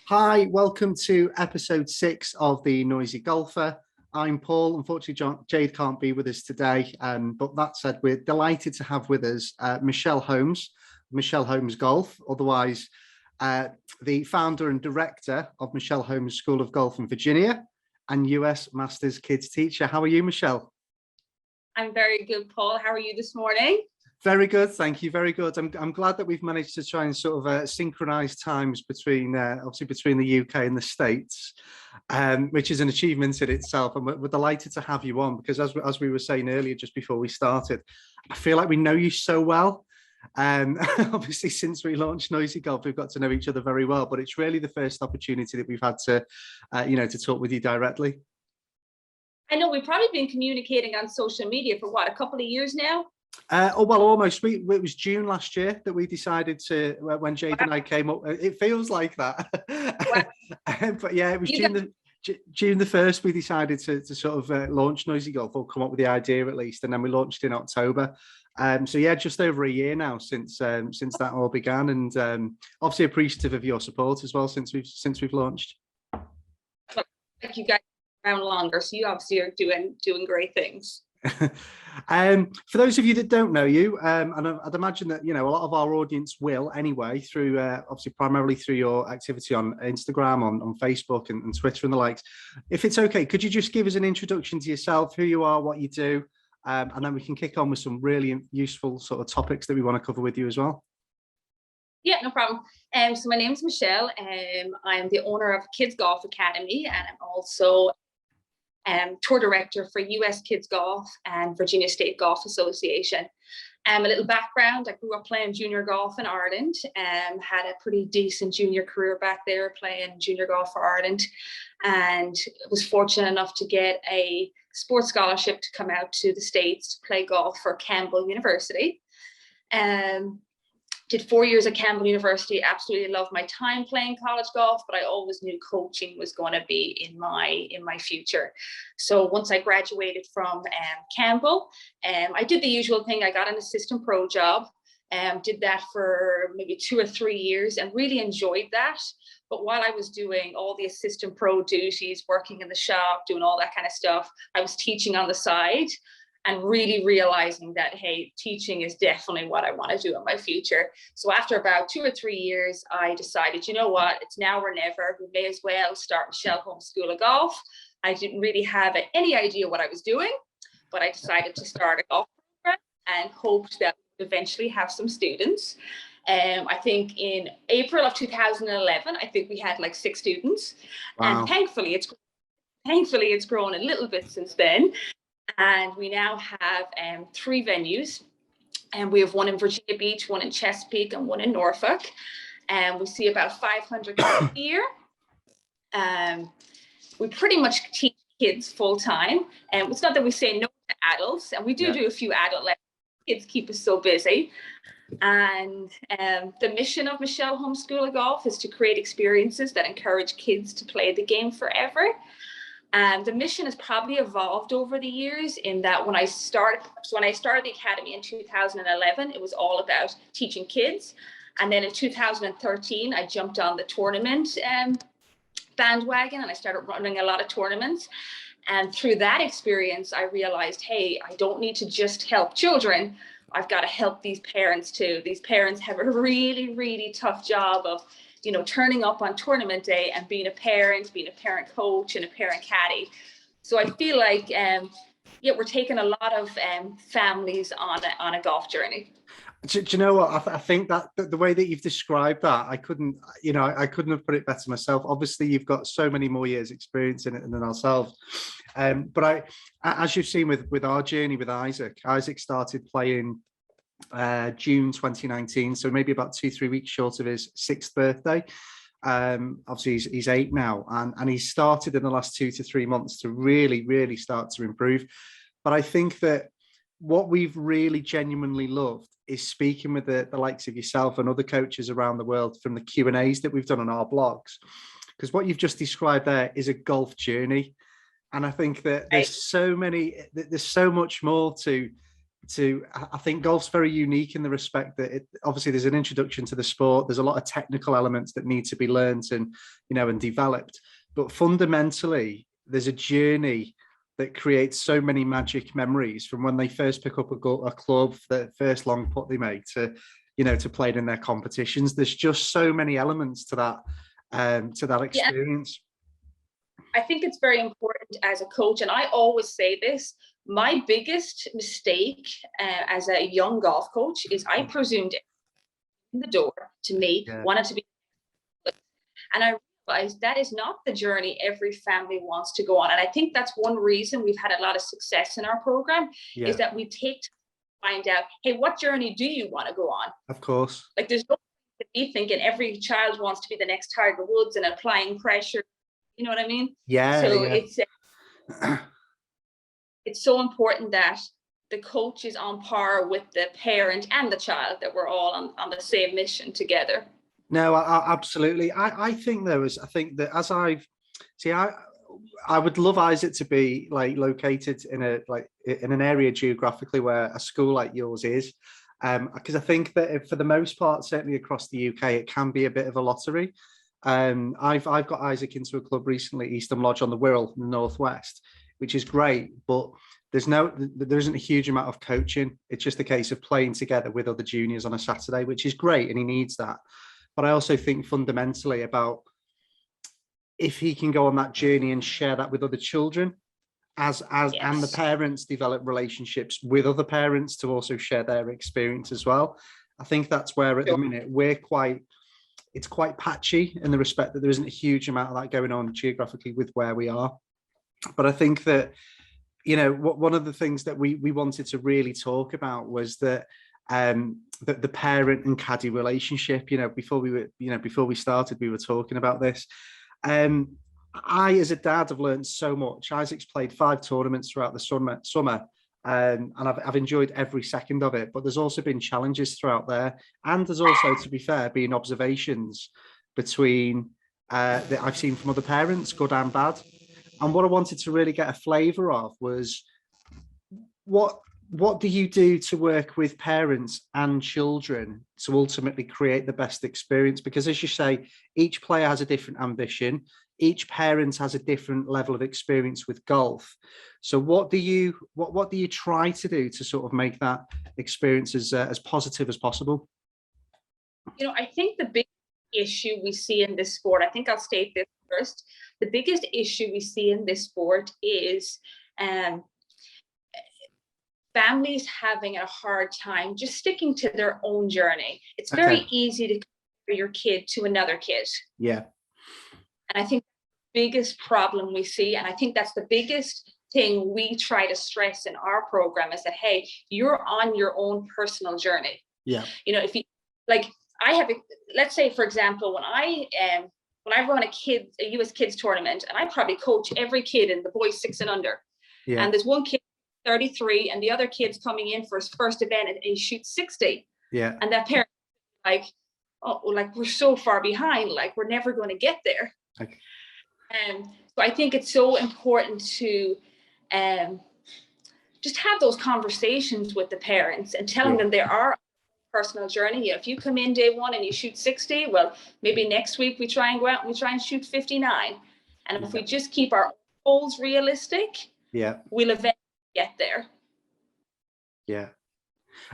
Hi, welcome to episode 6 of the Noisy Golfer. I'm Paul. Unfortunately, Jade can't be with us today, but that said, we're delighted to have with us Michelle Holmes, Michelle Holmes Golf, otherwise the founder and director of Michelle Holmes School of Golf in Virginia and US Masters Kids teacher. How are you, Michelle? I'm very good, Paul. How are you this morning? Very good, thank you. Very good. I'm glad that we've managed to try and sort of synchronize times between obviously between the UK and the States, which is an achievement in itself. And we're delighted to have you on because, as we were saying earlier, just before we started, I feel like we know you so well. Obviously, since we launched Noisy Golf, we've got to know each other very well. But it's really the first opportunity that we've had to, to talk with you directly. I know we've probably been communicating on social media for what, a couple of years now. Almost. It was June last year that we decided to, when Jade and I came up. It feels like that. But yeah, it was June the 1st we decided to sort of launch Noisy Golf, or come up with the idea at least, and then we launched in October. So yeah, just over a year now since that all began, and obviously appreciative of your support as well since we've launched. Thank you guys around longer, so you obviously are doing great things. For those of you that don't know you, and I'd imagine that a lot of our audience will anyway, through obviously primarily through your activity on Instagram, on Facebook and Twitter and the likes. If it's okay, could you just give us an introduction to yourself, who you are, what you do, and then we can kick on with some really useful sort of topics that we want to cover with you as well. Yeah, no problem. So my name is Michelle. I'm the owner of Kids Golf Academy, and I'm also tour director for US Kids Golf and Virginia State Golf Association. A little background: I grew up playing junior golf in Ireland, had a pretty decent junior career back there playing junior golf for Ireland, and was fortunate enough to get a sports scholarship to come out to the States to play golf for Campbell University. Did 4 years at Campbell University. Absolutely loved my time playing college golf, but I always knew coaching was going to be in my future. So once I graduated from Campbell, I did the usual thing. I got an assistant pro job, did that for maybe 2 or 3 years and really enjoyed that. But while I was doing all the assistant pro duties, working in the shop, doing all that kind of stuff, I was teaching on the side, and really realizing that, hey, teaching is definitely what I want to do in my future. So after about 2 or 3 years, I decided, you know what, it's now or never. We may as well start Michelle Holmes School of Golf. I didn't really have any idea what I was doing, but I decided to start a golf program and hoped that we'd eventually have some students. I think in April of 2011, I think we had like 6 students. Wow. And thankfully it's grown a little bit since then. And we now have 3 venues, and we have one in Virginia Beach, one in Chesapeake, and one in Norfolk. And we see about 500 kids a year. We pretty much teach kids full time, and it's not that we say no to adults, and we do a few adult lessons. Kids keep us so busy. And the mission of Michelle Holmes School of Golf is to create experiences that encourage kids to play the game forever. And the mission has probably evolved over the years, in that when I started the academy in 2011, it was all about teaching kids. And then in 2013, I jumped on the tournament bandwagon, and I started running a lot of tournaments. And through that experience, I realized, hey, I don't need to just help children. I've got to help these parents too. These parents have a really, really tough job of turning up on tournament day and being a parent coach, and a parent caddy. So I feel like, we're taking a lot of families on a golf journey. Do you know what? I think that the way that you've described that, I couldn't have put it better myself. Obviously, you've got so many more years experience in it than ourselves. But as you've seen with our journey with Isac started playing June 2019, so maybe about 2-3 weeks short of his 6th birthday. Obviously he's 8 now, and he's started in the last 2 to 3 months to really start to improve. But I think that what we've really genuinely loved is speaking with the likes of yourself and other coaches around the world from the Q&As that we've done on our blogs, because what you've just described there is a golf journey. And I think that there's so much more to I think golf's very unique in the respect that obviously there's an introduction to the sport. There's a lot of technical elements that need to be learned and, and developed. But fundamentally, there's a journey that creates so many magic memories from when they first pick up a club, the first long putt they make to playing in their competitions. There's just so many elements to that experience. I think it's very important as a coach, and I always say this, my biggest mistake as a young golf coach is I presumed in the door to me, wanted to be, and I realized that is not the journey every family wants to go on. And I think that's one reason we've had a lot of success in our program, is that we take to find out, hey, what journey do you want to go on? Of course. Like, there's no to be thinking every child wants to be the next Tiger Woods and applying pressure. You know what I mean? It's so important that the coach is on par with the parent and the child, that we're all on the same mission together. No, absolutely. I think that as I would love Isac to be like located in an area geographically where a school like yours is, because I think that for the most part, certainly across the UK, it can be a bit of a lottery. I've got Isac into a club recently, Eastham Lodge on the Wirral in the northwest, which is great, but there isn't a huge amount of coaching. It's just a case of playing together with other juniors on a Saturday, which is great, and he needs that. But I also think fundamentally about if he can go on that journey and share that with other children, and the parents develop relationships with other parents to also share their experience as well. I think that's where at the minute it's quite patchy in the respect that there isn't a huge amount of that going on geographically with where we are. But I think that, one of the things that we wanted to really talk about was that the parent and caddy relationship. Before we started, we were talking about this. I, as a dad, have learned so much. Isac's played 5 tournaments throughout the summer, and I've enjoyed every second of it. But there's also been challenges throughout there, and there's also, to be fair, been observations between that I've seen from other parents, good and bad. And what I wanted to really get a flavour of was what do you do to work with parents and children to ultimately create the best experience? Because, as you say, each player has a different ambition. Each parent has a different level of experience with golf. So what do you try to do to sort of make that experience as positive as possible? I think the big issue we see in this sport, I think I'll state this first. The biggest issue we see in this sport is families having a hard time just sticking to their own journey. It's very easy to compare your kid to another kid. Yeah. And I think the biggest problem we see, and I think that's the biggest thing we try to stress in our program, is that, hey, you're on your own personal journey. Yeah. If you let's say, for example, when I run a US kids tournament, and I probably coach every kid in the boys 6 and under. Yeah. And there's one kid 33 and the other kid's coming in for his first event and he shoots 60. Yeah. And that parent we're so far behind, we're never going to get there. Okay. So I think it's so important to just have those conversations with the parents and telling them there are personal journey. If you come in day 1 and you shoot 60, well, maybe next week we try and go out and we try and shoot 59. And if we just keep our goals realistic, we'll eventually get there. Yeah.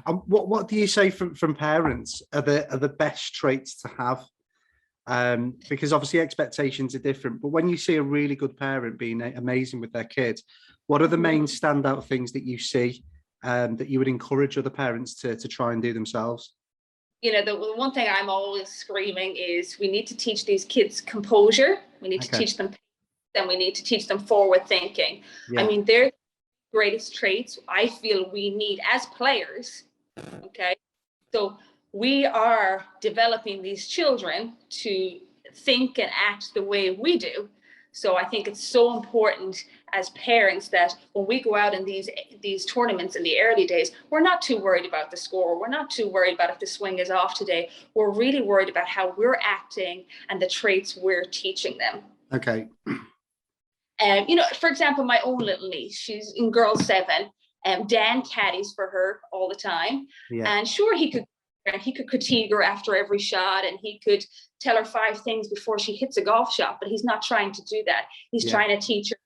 What do you say from parents are the best traits to have? Because obviously expectations are different, but when you see a really good parent being amazing with their kids, what are the main standout things that you see that you would encourage other parents to try and do themselves? The one thing I'm always screaming is we need to teach these kids composure. We need to teach them, then we need to teach them forward thinking. Yeah. I mean, they're the greatest traits I feel we need as players. Okay. So we are developing these children to think and act the way we do. So I think it's so important as parents that when we go out in these tournaments in the early days, we're not too worried about the score. We're not too worried about if the swing is off today. We're really worried about how we're acting and the traits we're teaching them. Okay. For example, my own little niece, she's in girls 7. Dan caddies for her all the time. Yeah. And sure, he could critique her after every shot, and he could tell her 5 things before she hits a golf shot, but he's not trying to do that. He's trying to teach her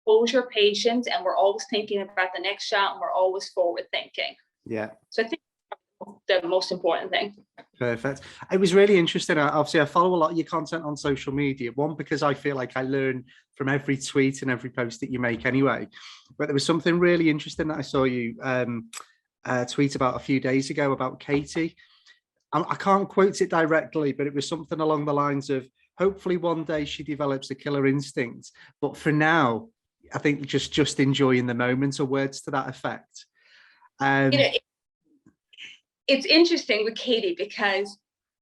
composure, patience, and we're always thinking about the next shot, and we're always forward thinking. Yeah. So I think the most important thing. Perfect. It was really interesting. Obviously, I follow a lot of your content on social media. One, because I feel like I learn from every tweet and every post that you make anyway. But there was something really interesting that I saw you tweet about a few days ago about Katie. I can't quote it directly, but it was something along the lines of, hopefully one day she develops a killer instinct. But for now, I think just enjoying the moment, or words to that effect. It's interesting with Katie, because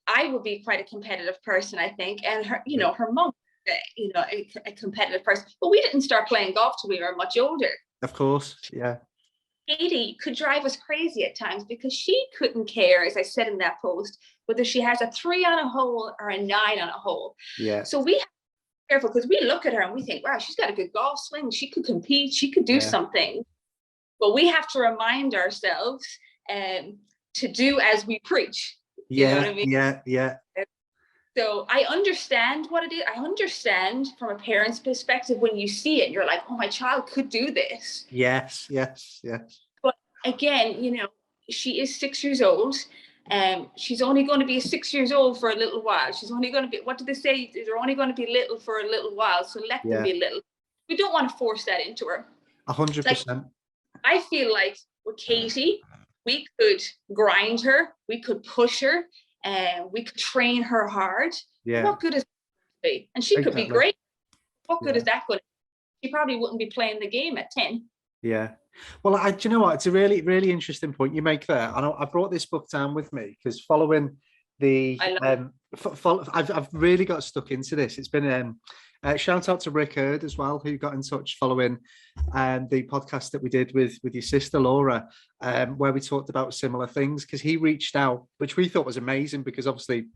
I would be quite a competitive person, I think, and her, her mom, a competitive person, but we didn't start playing golf till we were much older. Of course, yeah. Katie could drive us crazy at times, because she couldn't care, as I said in that post, whether she has a 3 on a hole or a 9 on a hole. Yeah. So we have to be careful, because we look at her and we think, wow, she's got a good golf swing. She could compete. She could do something. But we have to remind ourselves to do as we preach. You know what I mean? Yeah. So I understand what it is. I understand from a parent's perspective when you see it, and you're like, oh, my child could do this. Yes. But again, she is 6 years old. She's only going to be 6 years old for a little while. She's only going to be, what do they say? They're only going to be little for a little while. So let them be little. We don't want to force that into her. 100%. I feel like with Katie, we could grind her, we could push her, and we could train her hard. Yeah. What good is that going to be? And she could be great. What good is that going to be? She probably wouldn't be playing the game at 10. Yeah. Well, do you know what? It's a really, really interesting point you make there. I brought this book down with me because following the, I've really got stuck into this. It's been shout out to Rick Hurd as well, who got in touch following the podcast that we did with your sister Laura, where we talked about similar things, because he reached out, which we thought was amazing, because obviously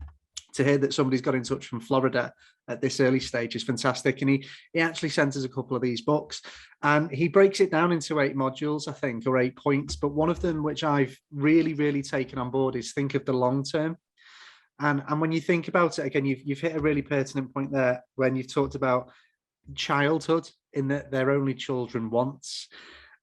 to hear that somebody's got in touch from Florida at this early stage is fantastic. And he actually sent us a couple of these books, and he breaks it down into 8 modules, I think, or 8 points. But one of them, which I've really, really taken on board, is think of the long term. And when you think about it, again, you've hit a really pertinent point there when you've talked about childhood, in that they're only children once.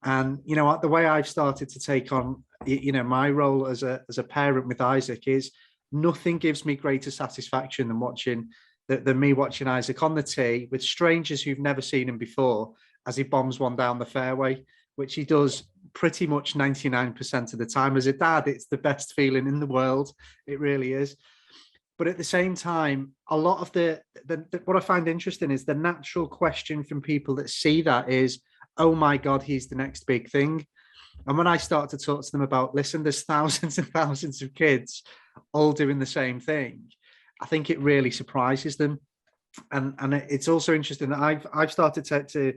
And, the way I've started to take on, my role as a parent with Isaac is, nothing gives me greater satisfaction than me watching Isaac on the tee with strangers who've never seen him before, as he bombs one down the fairway, which he does pretty much 99% of the time. As a dad, it's the best feeling in the world. It really is. But at the same time, a lot of the what I find interesting is the natural question from people that see that is, oh my God, he's the next big thing. And when I start to talk to them about, listen, there's thousands and thousands of kids all doing the same thing, I think it really surprises them. And it's also interesting that I've started to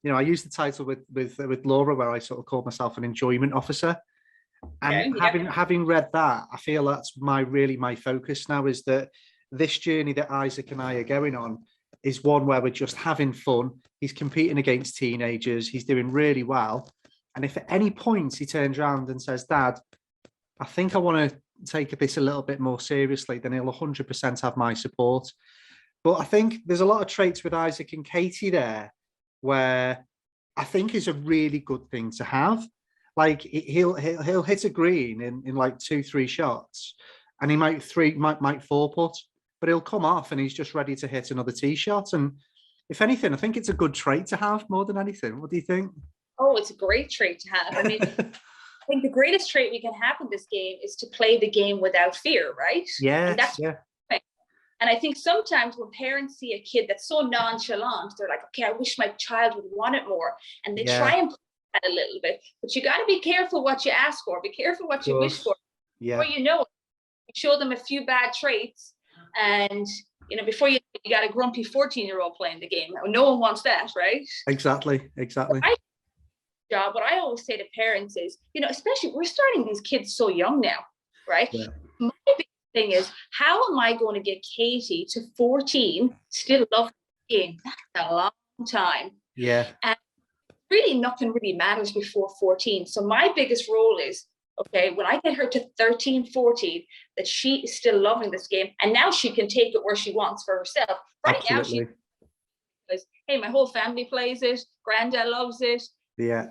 I use the title with Laura, where I sort of call myself an enjoyment officer. And having read that, I feel that's my focus now, is that this journey that Isaac and I are going on is one where we're just having fun. He's competing against teenagers. He's doing really well. And if at any point he turns around and says, Dad, I think I want to take this a little bit more seriously, then he'll 100% have my support. But I think there's a lot of traits with Isaac and Katie there where I think is a really good thing to have. Like he'll hit a green in like 2-3 shots, and he might 4-putt, but he'll come off and he's just ready to hit another tee shot. And if anything, I think it's a good trait to have more than anything. What do you think? Oh, it's a great trait to have. I mean, I think the greatest trait we can have in this game is to play the game without fear, right? Yes, And I think sometimes when parents see a kid that's so nonchalant, they're like, okay, I wish my child would want it more. And they try and push that a little bit. But you got to be careful what you ask for. Be careful what you wish for. Yeah. Before you know it, you show them a few bad traits. And, before you got a grumpy 14-year-old playing the game. No one wants that, right? Exactly. What I always say to parents is, especially we're starting these kids so young now, right? Yeah. My big thing is, how am I going to get Katie to 14 still love the game? That's a long time. Yeah. And really nothing really matters before 14. So my biggest role is, okay, when I get her to 13, 14, that she is still loving this game, and now she can take it where she wants for herself. Right now, she says, hey, my whole family plays it, granddad loves it, Yeah.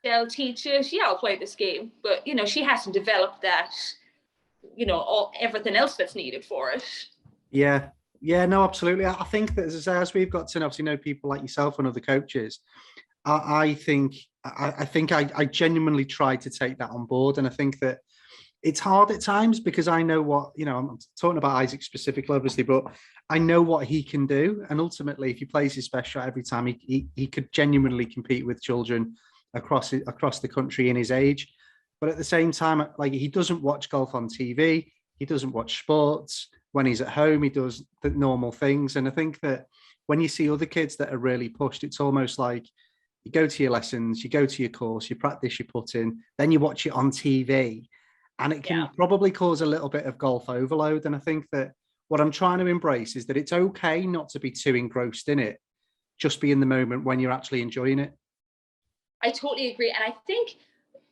Michelle teaches, yeah, I'll play this game. But, you know, she hasn't developed that, you know, everything else that's needed for it. Yeah. Yeah, no, absolutely. I think that, as we've got to obviously know people like yourself and other coaches, I think I genuinely try to take that on board. And I think that it's hard at times because I know what, you know, I'm talking about Isac specifically, obviously, but I know what he can do. And ultimately, if he plays his best shot every time, he could genuinely compete with children across the country in his age. But at the same time, like, he doesn't watch golf on TV. He doesn't watch sports. When he's at home, he does the normal things. And I think that when you see other kids that are really pushed, it's almost like you go to your lessons, you go to your course, you practice your putting, then you watch it on TV. And it can probably cause a little bit of golf overload. And I think that what I'm trying to embrace is that it's okay not to be too engrossed in it. Just be in the moment when you're actually enjoying it. I totally agree. And I think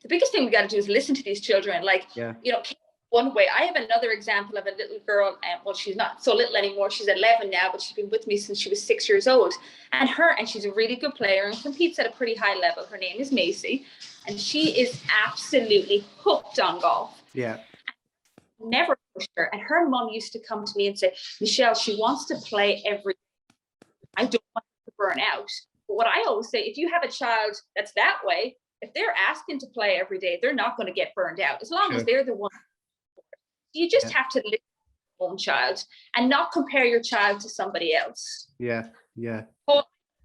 the biggest thing we got to do is listen to these children. Like, you know, one way. I have another example of a little girl, well, she's not so little anymore. She's 11 now, but she's been with me since she was 6 years old. And she's a really good player and competes at a pretty high level. Her name is Macy, and she is absolutely hooked on golf. Yeah. Never pushed her. And her mom used to come to me and say, Michelle, she wants to play every day. I don't want her to burn out. But what I always say, if you have a child that's that way, if they're asking to play every day, they're not going to get burned out as long as they're the one. You just have to listen to your own child and not compare your child to somebody else. Yeah, yeah.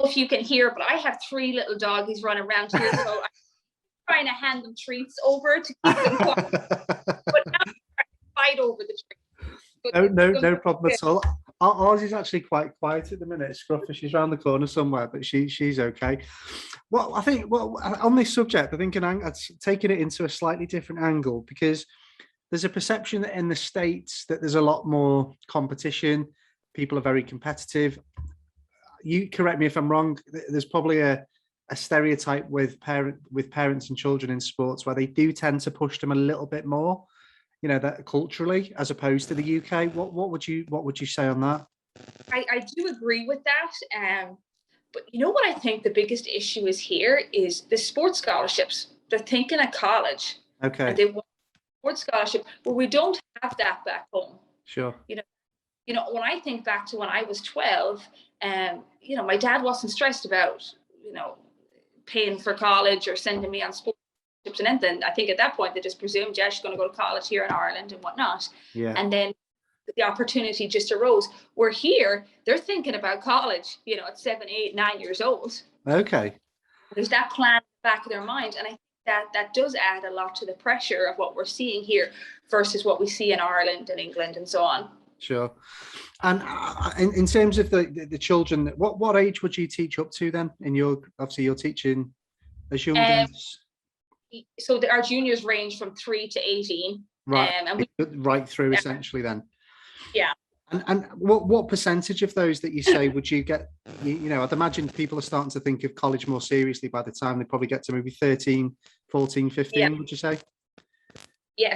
If you can hear, but I have 3 little doggies running around here, so I'm trying to hand them treats over to keep them quiet. But now I'm trying to fight over the treats. No problem at all. Ours is actually quite quiet at the minute. Scruffy, she's around the corner somewhere, but she's okay. Well, I think on this subject, I think taking it into a slightly different angle, because there's a perception that in the States that there's a lot more competition. People are very competitive. You correct me if I'm wrong. There's probably a stereotype with parents and children in sports where they do tend to push them a little bit more, you know, that culturally, as opposed to the UK. What would you say on that? I do agree with that. But you know what I think the biggest issue is here is the sports scholarships. They're thinking of college. Okay. And they want sports scholarship, but we don't have that back home. Sure. You know, when I think back to when I was 12, you know, my dad wasn't stressed about, you know, paying for college or sending me on sports and anything. I think at that point they just presumed, yeah, she's going to go to college here in Ireland and whatnot. Yeah. And then the opportunity just arose. We're here, they're thinking about college, you know, at 7, 8, 9 years old. Okay. There's that plan in the back of their mind. And I think that does add a lot to the pressure of what we're seeing here versus what we see in Ireland and England and so on. Sure. And in terms of the children, what age would you teach up to then? Obviously you're teaching as young as... So our juniors range from 3 to 18. Right. And right through essentially then. Yeah. And what percentage of those that you say would you get? You know, I'd imagine people are starting to think of college more seriously by the time they probably get to maybe 13, 14, 15, would you say? Yeah.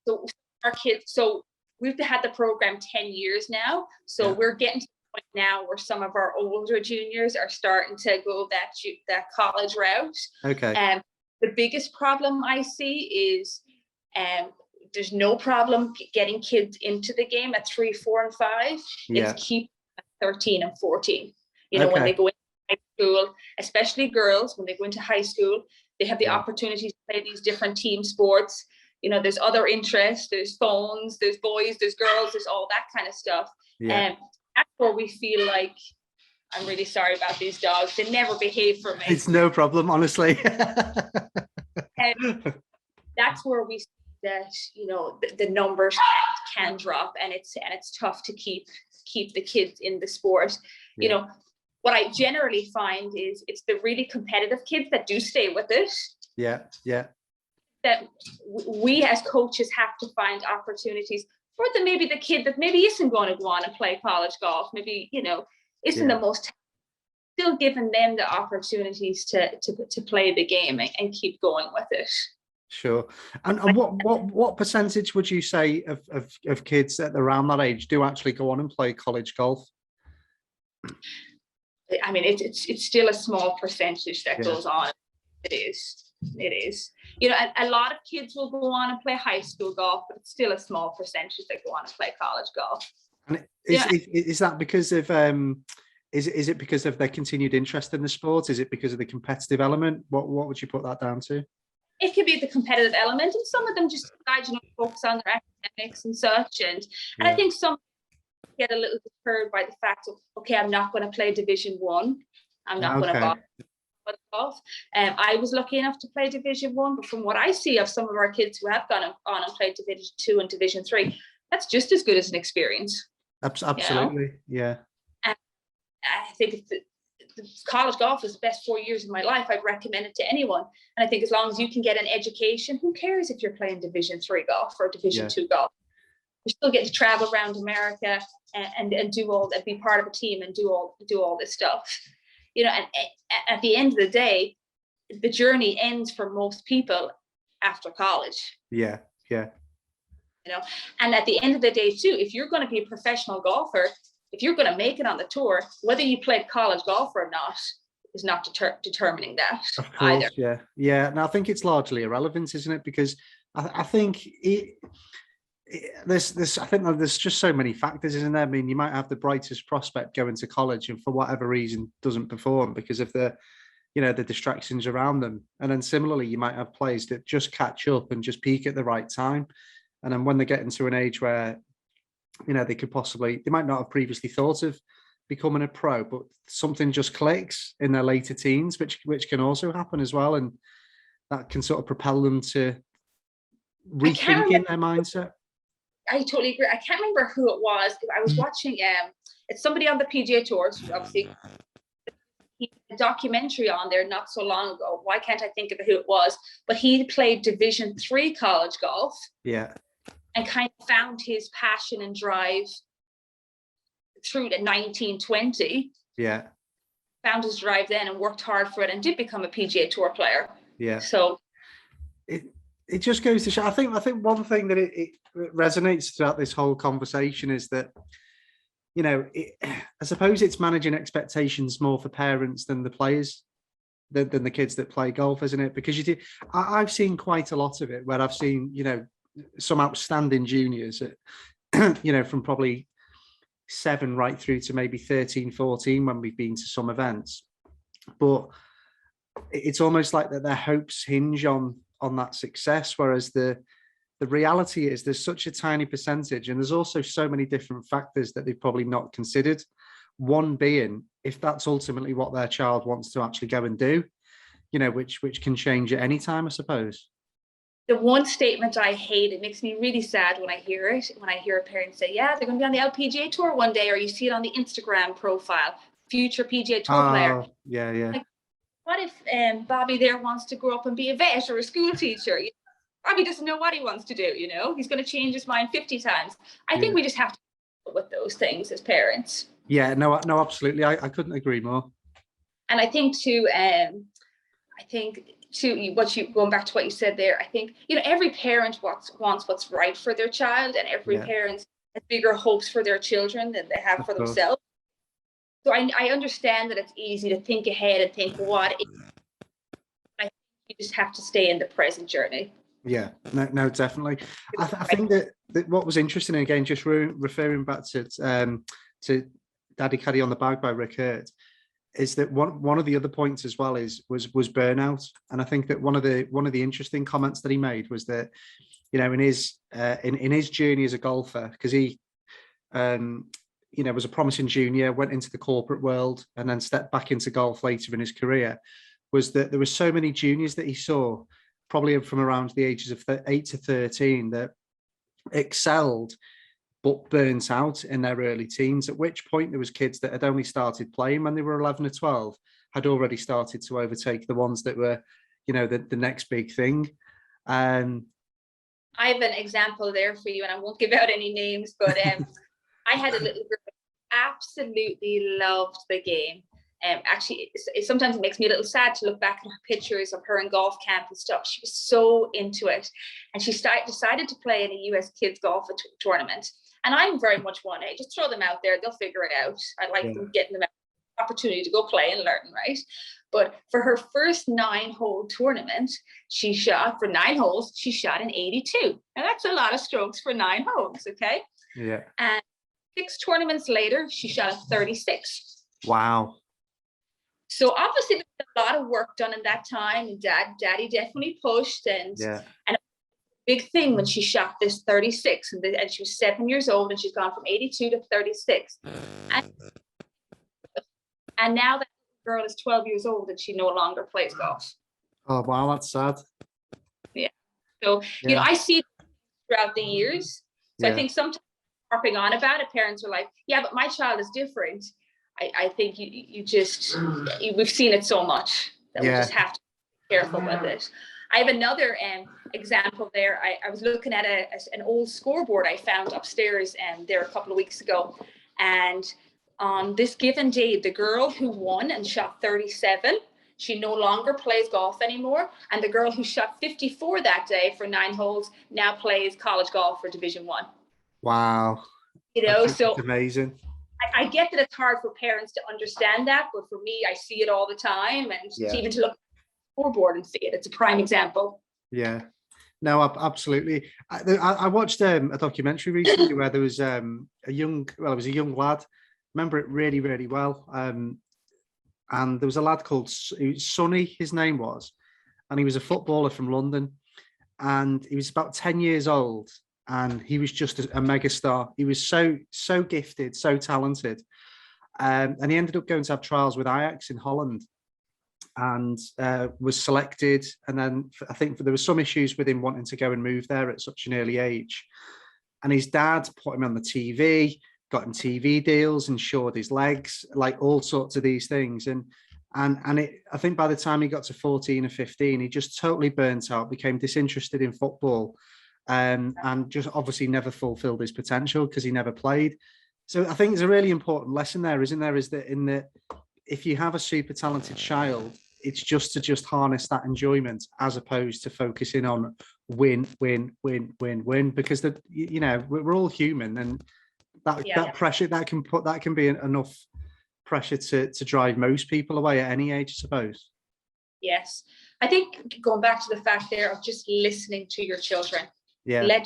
So our kids, so we've had the program 10 years now. So we're getting to the point now where some of our older juniors are starting to go that college route. Okay. The biggest problem I see is there's no problem getting kids into the game at 3, 4, and 5. Yeah. It's keep 13 and 14. You know, when they go into high school, especially girls, when they go into high school, they have the opportunity to play these different team sports. You know, there's other interests, there's phones, there's boys, there's girls, there's all that kind of stuff. And that's where we feel like, I'm really sorry about these dogs. They never behave for me. It's no problem, honestly. And that's where we see that, you know, the numbers can drop, and it's tough to keep the kids in the sport. You know, what I generally find is it's the really competitive kids that do stay with it. Yeah. That we as coaches have to find opportunities for maybe the kid that maybe isn't going to go on and play college golf, maybe, you know, isn't the most still giving them the opportunities to play the game and keep going with it. Sure. And what percentage would you say of kids at around that age do actually go on and play college golf? I mean, it's still a small percentage that goes on. It is. You know, a lot of kids will go on and play high school golf, but it's still a small percentage that go on and play college golf. And is that because of is it because of their continued interest in the sport? Is it because of the competitive element? What would you put that down to? It could be the competitive element, and some of them just decide, you know, to focus on their academics and such. And I think some get a little deterred by the fact of, okay, I'm not going to play Division 1. I'm not going to golf. I was lucky enough to play Division 1, but from what I see of some of our kids who have gone on and played Division 2 and Division 3, that's just as good as an experience. Absolutely, you know? Yeah. And I think college golf is the best 4 years of my life. I'd recommend it to anyone. And I think as long as you can get an education, who cares if you're playing Division 3 golf or Division 2 golf? You still get to travel around America and do all, and be part of a team and do all this stuff. You know, and at the end of the day, the journey ends for most people after college. Yeah. You know, and at the end of the day too, if you're going to be a professional golfer, if you're going to make it on the tour, whether you played college golf or not is not determining that. Of course, either. Yeah. And I think it's largely irrelevant, isn't it? Because I think there's just so many factors, isn't there? I mean, you might have the brightest prospect going to college and for whatever reason doesn't perform because of the distractions around them. And then similarly, you might have players that just catch up and just peak at the right time. And then when they get into an age where, you know, they might not have previously thought of becoming a pro, but something just clicks in their later teens, which can also happen as well. And that can sort of propel them to rethinking their mindset. I totally agree. I can't remember who it was. I was watching, it's somebody on the PGA Tour, obviously. He had a documentary on there not so long ago. Why can't I think of who it was? But he played Division 3 college golf. Yeah. And kind of found his passion and drive through the 1920. Yeah. Found his drive then and worked hard for it and did become a PGA Tour player. Yeah. So it just goes to show. I think one thing that it resonates throughout this whole conversation is that, you know, I suppose it's managing expectations more for parents than the players, than the kids that play golf, isn't it? Because I've seen quite a lot of it where I've seen, you know, some outstanding juniors at, you know, from probably 7 right through to maybe 13, 14 when we've been to some events. But it's almost like that their hopes hinge on that success, whereas the reality is there's such a tiny percentage, and there's also so many different factors that they've probably not considered. One being if that's ultimately what their child wants to actually go and do, you know, which can change at any time, I suppose. The one statement I hate, it makes me really sad when I hear it, when I hear a parent say, yeah, they're going to be on the LPGA Tour one day, or you see it on the Instagram profile, future PGA Tour player. Yeah. Like, what if Bobby there wants to grow up and be a vet or a school teacher? You know, Bobby doesn't know what he wants to do, you know? He's going to change his mind 50 times. I think we just have to deal with those things as parents. Yeah, no, absolutely. I couldn't agree more. And I think too, going back to what you said there, I think, you know, every parent wants what's right for their child, and every parent has bigger hopes for their children than they have for themselves. So I understand that it's easy to think ahead and think what if. I think you just have to stay in the present journey. Yeah, no, definitely. I think that what was interesting, again, just referring back to Daddy Caddy on the Bag by Rick Hurt, is that one of the other points as well was burnout. And I think that one of the interesting comments that he made was that, you know, in his journey as a golfer, because he you know, was a promising junior, went into the corporate world and then stepped back into golf later in his career, was that there were so many juniors that he saw, probably from around the ages of 8 to 13, that excelled but burnt out in their early teens, at which point there was kids that had only started playing when they were 11 or 12, had already started to overtake the ones that were, you know, the next big thing. I have an example there for you, and I won't give out any names, but I had a little girl who absolutely loved the game. Actually, sometimes it makes me a little sad to look back at her pictures of her in golf camp and stuff. She was so into it. And she decided to play in a US kids golf tournament. And I'm very much one, hey, just throw them out there. They'll figure it out. I like them getting them opportunity to go play and learn, right? But for her first 9-hole tournament, she shot for 9 holes. She shot an 82. Now that's a lot of strokes for 9 holes, okay? Yeah. And 6 tournaments later, she shot a 36. Wow. So obviously there's a lot of work done in that time, and daddy definitely pushed, and a big thing when she shot this 36, and she was 7 years old, and she's gone from 82 to 36. And now that girl is 12 years old and she no longer plays golf. Oh, wow, that's sad. Yeah. So, you know, I see throughout the years. So I think sometimes harping on about it, parents are like, yeah, but my child is different. I think we've seen it so much that we just have to be careful with it. I have another example there. I was looking at an old scoreboard I found upstairs there a couple of weeks ago. And on this given day, the girl who won and shot 37, she no longer plays golf anymore. And the girl who shot 54 that day for 9 holes now plays college golf for Division 1. Wow. You know, so amazing. I get that it's hard for parents to understand that, but for me, I see it all the time. And even to look at the scoreboard and see it, it's a prime example. Yeah. No, absolutely. I watched a documentary recently where there was a young lad. Remember it really, really well. And there was a lad called Sonny, his name was, and he was a footballer from London, and he was about 10 years old, and he was just a mega star. He was so gifted, so talented. And he ended up going to have trials with Ajax in Holland, and was selected. And then I think there were some issues with him wanting to go and move there at such an early age. And his dad put him on the TV, got him TV deals, insured his legs, like all sorts of these things. And I think by the time he got to 14 or 15, he just totally burnt out, became disinterested in football, and just obviously never fulfilled his potential because he never played. So I think there's a really important lesson there, isn't there? Is that if you have a super talented child, it's just to harness that enjoyment as opposed to focusing on win, because we're all human, and that pressure that can be enough pressure to drive most people away at any age, I suppose. Yes, I think going back to the fact there of just listening to your children. I'm not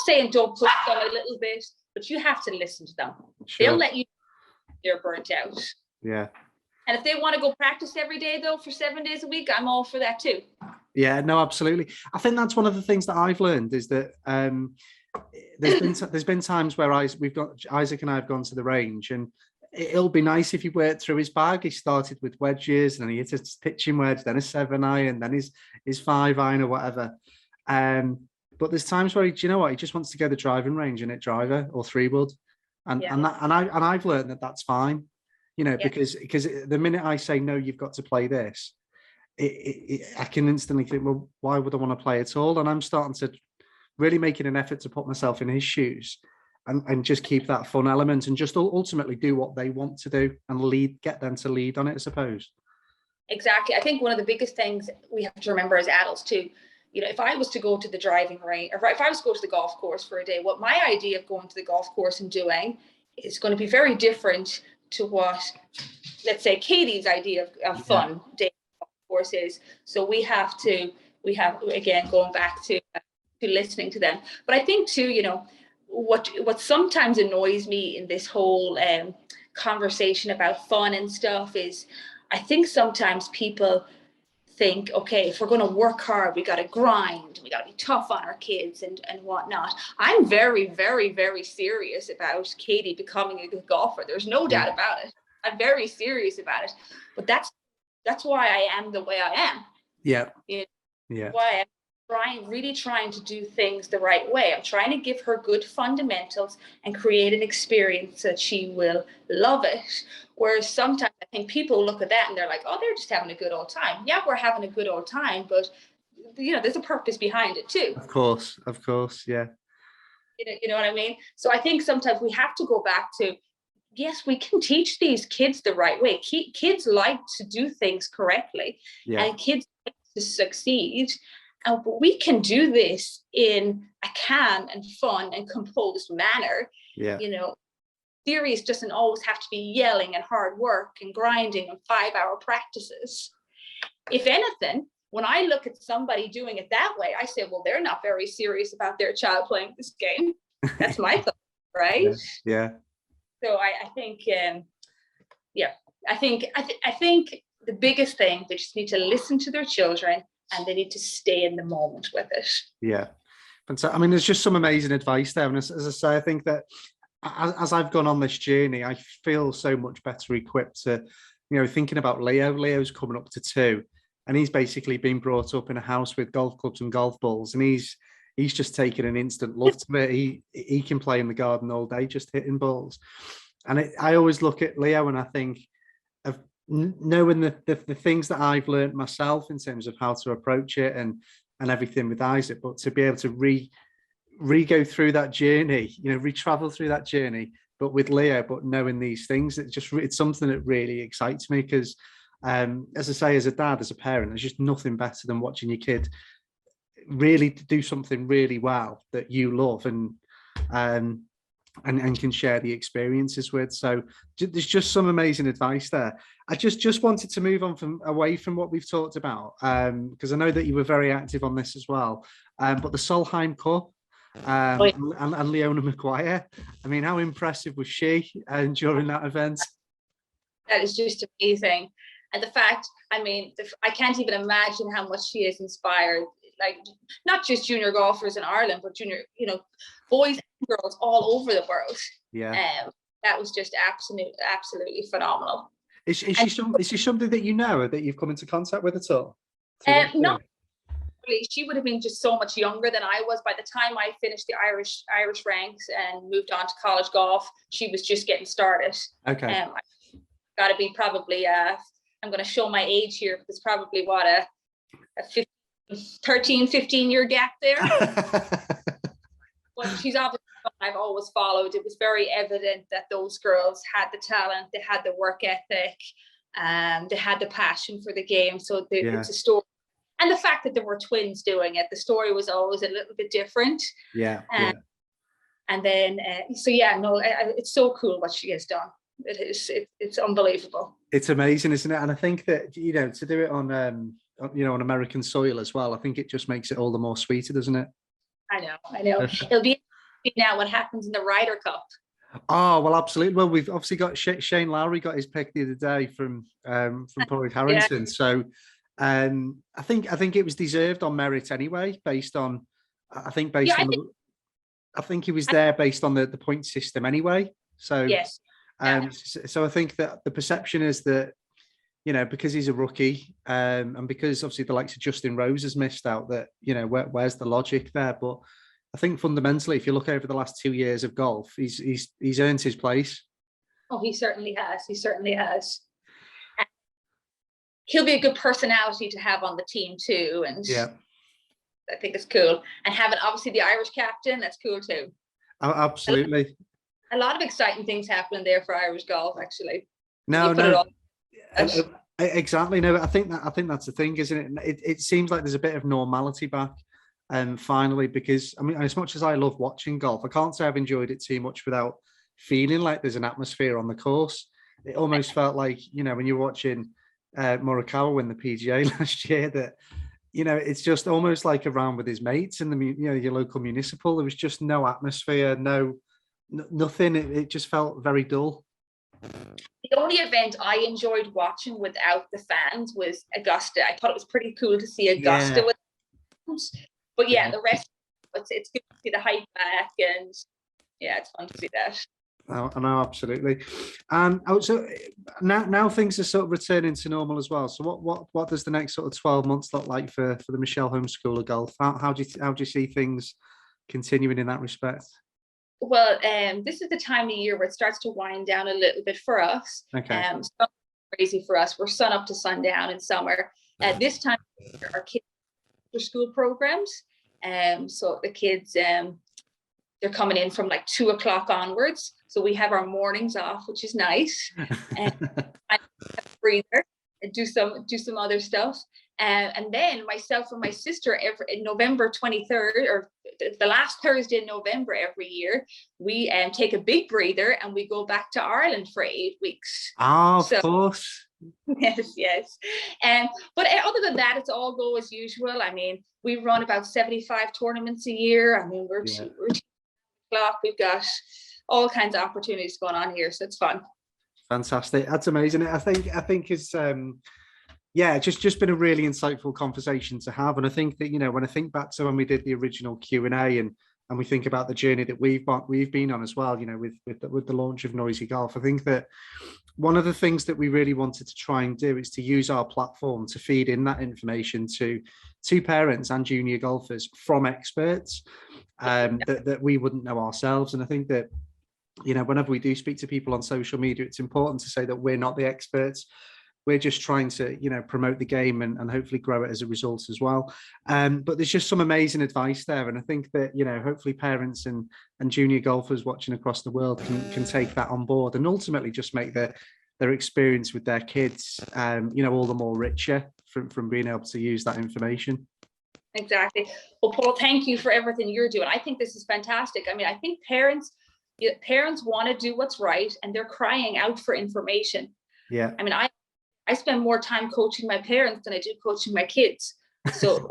saying don't push them a little bit, but you have to listen to them. Sure. They'll let you know they're burnt out. Yeah. And if they want to go practice every day, though, for 7 days a week, I'm all for that too. Yeah, no, absolutely. I think that's one of the things that I've learned is that there's been times where Isaac and I have gone to the range, and it'll be nice if he worked through his bag. He started with wedges, and then he hit a pitching wedge, then a 7-iron, then his 5-iron or whatever. But there's times where he just wants to go to the driving range and hit driver or 3-wood, and I've learned that that's fine, because the minute I say no, you've got to play this, I can instantly think, well, why would I want to play at all? And I'm starting to really making an effort to put myself in his shoes and just keep that fun element and just ultimately do what they want to do and get them to lead on it, I suppose. Exactly. I think one of the biggest things we have to remember as adults too, if I was to go to the driving range, or if I was to go to the golf course for a day, what my idea of going to the golf course and doing is going to be very different to what, let's say, Katie's idea of fun day golf course is. So we have again, going back to listening to them. But I think too, what sometimes annoys me in this whole conversation about fun and stuff is I think sometimes people think, okay, if we're going to work hard, we got to grind, we got to be tough on our kids and whatnot. I'm very, very, very serious about Katie becoming a good golfer. There's no doubt about it. I'm very serious about it. But that's why I am the way I am. Yeah. Why I'm really trying to do things the right way. I'm trying to give her good fundamentals and create an experience that she will love it. Whereas sometimes I think people look at that and they're like, oh, they're just having a good old time. Yeah, we're having a good old time, but there's a purpose behind it too. Of course, yeah. You know what I mean? So I think sometimes we have to go back to yes, we can teach these kids the right way. Kids like to do things correctly, and kids like to succeed. But we can do this in a calm and fun and composed manner. Series doesn't always have to be yelling and hard work and grinding and 5-hour practices. If anything, when I look at somebody doing it that way, I say, well, they're not very serious about their child playing this game. That's my thought, right? Yeah. So I think, I think the biggest thing, they just need to listen to their children, and they need to stay in the moment with it. Yeah. I mean, there's just some amazing advice there. And as I say, I think that as I've gone on this journey, I feel so much better equipped to, thinking about Leo. Leo's coming up to 2, and he's basically been brought up in a house with golf clubs and golf balls, and he's just taken an instant love to it. He can play in the garden all day, just hitting balls. And I always look at Leo and I think of knowing the things that I've learned myself in terms of how to approach it and everything with Isaac, but to be able to re-go through that journey, re-travel through that journey, but with Leo, but knowing these things, it's something that really excites me, because as I say, as a dad, as a parent, there's just nothing better than watching your kid really do something really well that you love and can share the experiences with. So there's just some amazing advice there. I just wanted to move on away from what we've talked about, because I know that you were very active on this as well. But the Solheim Cup and Leona Maguire, I mean, how impressive was she during that event? That is just amazing. And the fact, I mean, I can't even imagine how much she has inspired, like, not just junior golfers in Ireland, but junior, boys and girls all over the world. Yeah. That was just absolutely phenomenal. Is she something that you know, or that you've come into contact with at all? Not really. She would have been just so much younger than I was. By the time I finished the Irish ranks and moved on to college golf, she was just getting started. Okay. Got to be probably, I'm going to show my age here, but it's probably a 13, 15-year gap there. But she's obviously, I've always followed. It was very evident that those girls had the talent, they had the work ethic, they had the passion for the game. So it's a story. And the fact that there were twins doing it, the story was always a little bit different. Yeah. And then, it's so cool what she has done. It's unbelievable. It's amazing, isn't it? And I think that, to do it on American soil as well, I think it just makes it all the more sweeter, doesn't it? I know. It'll be now what happens in the Ryder Cup. Oh, well, absolutely. Well, we've obviously got Shane Lowry got his pick the other day from Padraig Harrington. So I think it was deserved on merit anyway, based on I think he was there based on the point system anyway. So yes. So I think that the perception is that, because he's a rookie, and because obviously the likes of Justin Rose has missed out, that, where's the logic there? But I think fundamentally, if you look over the last 2 years of golf, he's earned his place. Oh, he certainly has. He'll be a good personality to have on the team too, and I think it's cool. And having obviously the Irish captain, that's cool too. Oh, absolutely. A lot of exciting things happening there for Irish golf, actually. Exactly. No, I think that's the thing, isn't it? It seems like there's a bit of normality back, finally, because I mean, as much as I love watching golf, I can't say I've enjoyed it too much without feeling like there's an atmosphere on the course. It almost felt like, when you're watching Morikawa win the PGA last year, that it's just almost like a round with his mates in the your local municipal. There was just no atmosphere, nothing. It just felt very dull. The only event I enjoyed watching without the fans was Augusta. I thought it was pretty cool to see Augusta with fans. But the rest, it's good to see the hype back, and it's fun to see that. I know, absolutely. And so now things are sort of returning to normal as well. So what does the next sort of 12 months look like for the Michelle Holmes School of Golf? How do you see things continuing in that respect? Well, this is the time of year where it starts to wind down a little bit for us. Okay. Crazy for us. We're sun up to sundown in summer. At this time, our kids after school programs. So the kids they're coming in from like 2 o'clock onwards. So we have our mornings off, which is nice. And I have a breather and do some other stuff. And then myself and my sister, in November 23rd, or the last Thursday in November every year, we take a big breather and we go back to Ireland for 8 weeks. Oh, of course. Yes. But other than that, it's all go as usual. I mean, we run about 75 tournaments a year. I mean, we're clock. We've got all kinds of opportunities going on here, so it's fun. Fantastic. That's amazing. I think it's just been a really insightful conversation to have. And I think that, you know, when I think back to when we did the original Q&A and we think about the journey that we've been on as well, you know, with the launch of Noisy Golf, I think that one of the things that we really wanted to try and do is to use our platform to feed in that information to parents and junior golfers from experts that we wouldn't know ourselves. And I think that, you know, whenever we do speak to people on social media, it's important to say that we're not the experts. We're just trying to, you know, promote the game and hopefully grow it as a result as well. But there's just some amazing advice there. And I think that, you know, hopefully parents and junior golfers watching across the world can take that on board and ultimately just make their experience with their kids, you know, all the more richer from being able to use that information. Exactly. Well, Paul, thank you for everything you're doing. I think this is fantastic. I mean, I think parents want to do what's right and they're crying out for information. Yeah. I mean, I spend more time coaching my parents than I do coaching my kids. So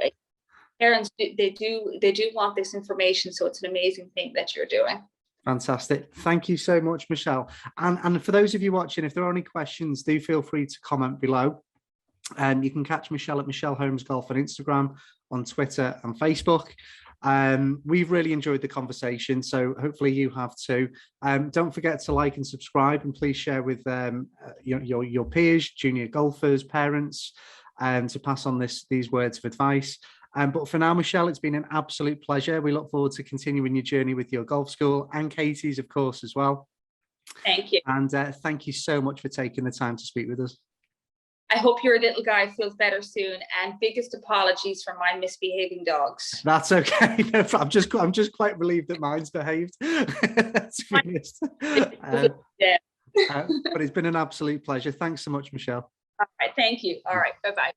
parents, they do want this information. So it's an amazing thing that you're doing. Fantastic. Thank you so much, Michelle. And for those of you watching, if there are any questions, do feel free to comment below. You can catch Michelle at Michelle Holmes Golf on Instagram, on Twitter and Facebook. We've really enjoyed the conversation, so hopefully you have too. Don't forget to like and subscribe, and please share with your peers, junior golfers, parents, to pass on these words of advice. But for now, Michelle, it's been an absolute pleasure. We look forward to continuing your journey with your golf school and Katie's, of course, as well. Thank you. And thank you so much for taking the time to speak with us. I hope your little guy feels better soon, and biggest apologies for my misbehaving dogs. That's okay. No, I'm just quite relieved that mine's behaved. To be honest. But it's been an absolute pleasure. Thanks so much, Michelle. All right. Thank you. All right. Bye-bye.